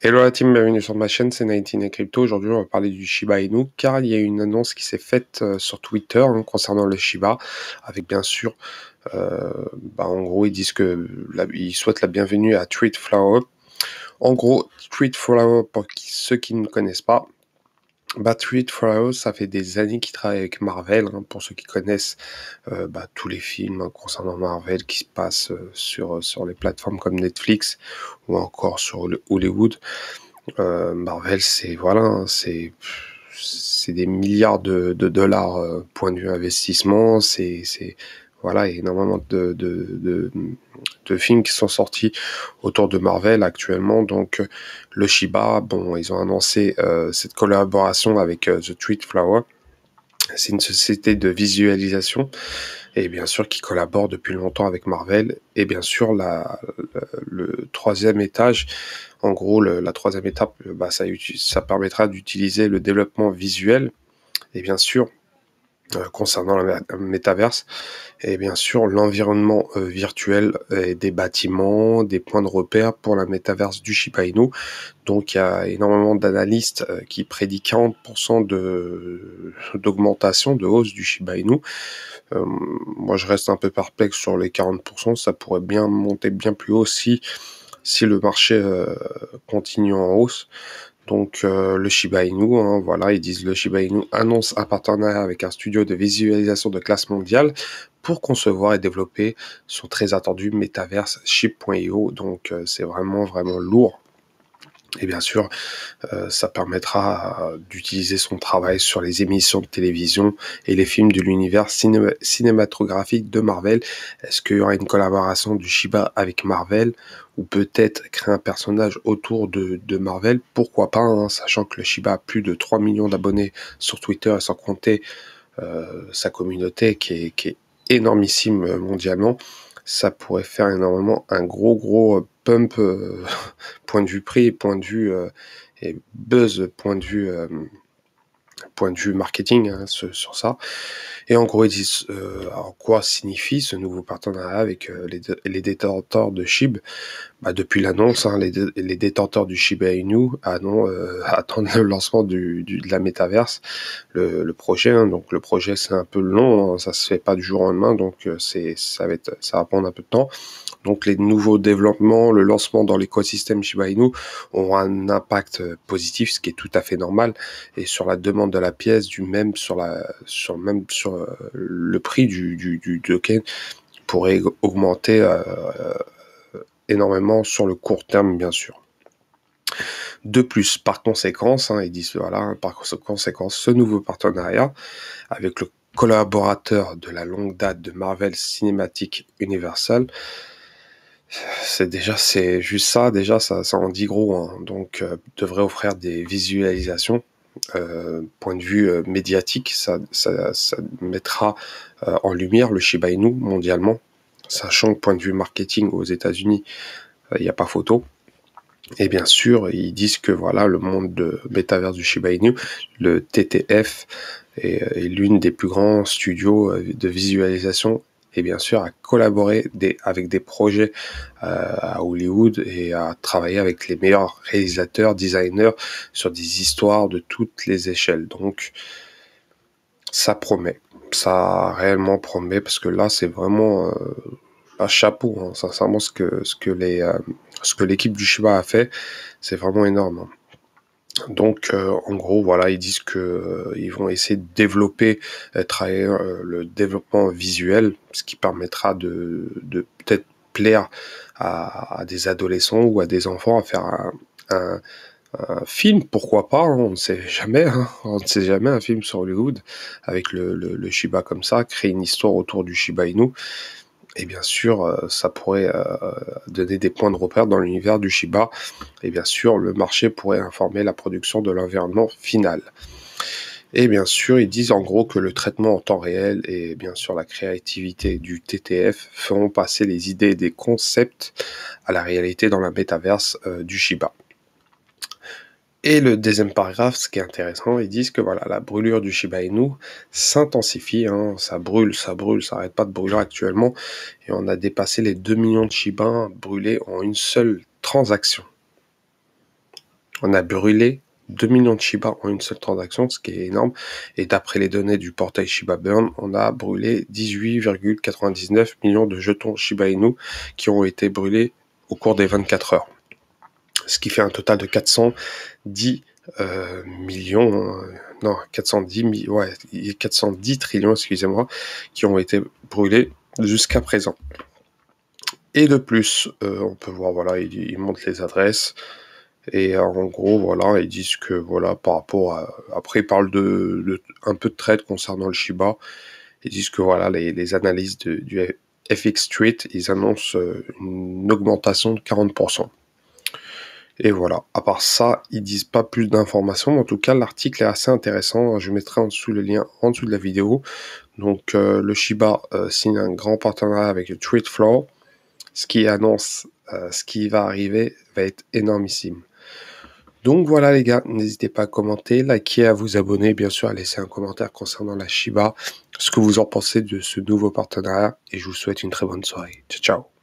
Hello la team, bienvenue sur ma chaîne, c'est 19 et Crypto. Aujourd'hui, on va parler du Shiba Inu, car il y a une annonce qui s'est faite sur Twitter concernant le Shiba, avec bien sûr, en gros, ils disent que ils souhaitent la bienvenue à Tweetflower. En gros, Tweetflower, pour ceux qui ne connaissent pas, Tweetflower, ça fait des années qu'ils travaillent avec Marvel, pour ceux qui connaissent tous les films concernant Marvel qui se passent sur les plateformes comme Netflix ou encore sur Hollywood. Marvel, c'est voilà, c'est des milliards de dollars point de vue investissement. C'est voilà, il y a énormément de films qui sont sortis autour de Marvel actuellement. Donc le Shiba, bon, ils ont annoncé cette collaboration avec The Tweet Flower. C'est une société de visualisation et bien sûr qui collabore depuis longtemps avec Marvel. Et bien sûr, le troisième étage, en gros, la troisième étape, ça permettra d'utiliser le développement visuel et bien sûr, concernant la métaverse, et bien sûr l'environnement virtuel et des bâtiments, des points de repère pour la métaverse du Shiba Inu. Donc il y a énormément d'analystes qui prédisent 40% d'augmentation, de hausse du Shiba Inu. Moi je reste un peu perplexe sur les 40%, ça pourrait bien monter bien plus haut si le marché continue en hausse. Donc le Shiba Inu, voilà, ils disent le Shiba Inu annonce un partenariat avec un studio de visualisation de classe mondiale pour concevoir et développer son très attendu Metaverse Ship.io. Donc c'est vraiment lourd. Et bien sûr, ça permettra d'utiliser son travail sur les émissions de télévision et les films de l'univers cinématographique de Marvel. Est-ce qu'il y aura une collaboration du Shiba avec Marvel ou peut-être créer un personnage autour de Marvel? Pourquoi pas, sachant que le Shiba a plus de 3 millions d'abonnés sur Twitter et sans compter sa communauté qui est énormissime mondialement. Ça pourrait faire énormément un gros pump point de vue prix, point de vue et buzz, point de vue marketing sur ça. Et en gros, ils disent en quoi signifie ce nouveau partenariat avec les détenteurs de SHIB. Depuis l'annonce, les détenteurs du Shiba Inu attendent le lancement de la métaverse, le projet. Donc le projet c'est un peu long, ça se fait pas du jour au lendemain, donc ça va prendre un peu de temps. Donc les nouveaux développements, le lancement dans l'écosystème Shiba Inu auront un impact positif, ce qui est tout à fait normal, et sur la demande de la pièce, sur le prix du token pourrait augmenter énormément sur le court terme, bien sûr. De plus, par conséquence, ils disent voilà, par conséquence, ce nouveau partenariat avec le collaborateur de la longue date de Marvel Cinematic Universal, c'est juste ça, déjà, ça en dit gros, donc devrait offrir des visualisations. Point de vue médiatique, ça mettra en lumière le Shiba Inu mondialement, sachant que point de vue marketing aux États-Unis, il n'y a pas photo. Et bien sûr, ils disent que voilà, le monde de métaverse du Shiba Inu, le TTF, est l'une des plus grands studios de visualisation et bien sûr à collaborer avec des projets à Hollywood et à travailler avec les meilleurs réalisateurs, designers sur des histoires de toutes les échelles. Donc ça promet, ça réellement promet parce que là c'est vraiment un chapeau, sincèrement ce que l'équipe du Shiba a fait, c'est vraiment énorme. Donc en gros voilà, ils disent que ils vont essayer de développer, travailler le développement visuel, ce qui permettra de peut-être plaire à des adolescents ou à des enfants à faire un film, pourquoi pas, on ne sait jamais, on ne sait jamais, un film sur Hollywood avec le Shiba comme ça, créer une histoire autour du Shiba Inu. Et bien sûr, ça pourrait donner des points de repère dans l'univers du Shiba. Et bien sûr, le marché pourrait informer la production de l'environnement final. Et bien sûr, ils disent en gros que le traitement en temps réel et bien sûr la créativité du TTF feront passer les idées et des concepts à la réalité dans la métaverse du Shiba. Et le deuxième paragraphe, ce qui est intéressant, ils disent que voilà, la brûlure du Shiba Inu s'intensifie, ça brûle, ça arrête pas de brûler actuellement, et on a dépassé les 2 millions de Shiba brûlés en une seule transaction. On a brûlé 2 millions de Shiba en une seule transaction, ce qui est énorme. Et d'après les données du portail Shiba Burn, on a brûlé 18,99 millions de jetons Shiba Inu qui ont été brûlés au cours des 24 heures. Ce qui fait un total de 410 millions, non, 410 trillions, excusez-moi, qui ont été brûlés jusqu'à présent. Et de plus, on peut voir, voilà, ils montrent les adresses. Et en gros, voilà, ils disent que, voilà, par rapport à... Après, ils parlent de un peu de trade concernant le Shiba. Ils disent que, voilà, les analyses du FX Street, ils annoncent une augmentation de 40%. Et voilà, à part ça, ils disent pas plus d'informations. En tout cas, l'article est assez intéressant. Je mettrai en dessous le lien en dessous de la vidéo. Donc, le Shiba signe un grand partenariat avec le TradeFlow. Ce qui annonce ce qui va arriver va être énormissime. Donc voilà les gars, n'hésitez pas à commenter, liker, à vous abonner, bien sûr à laisser un commentaire concernant la Shiba, ce que vous en pensez de ce nouveau partenariat, et je vous souhaite une très bonne soirée. Ciao, ciao.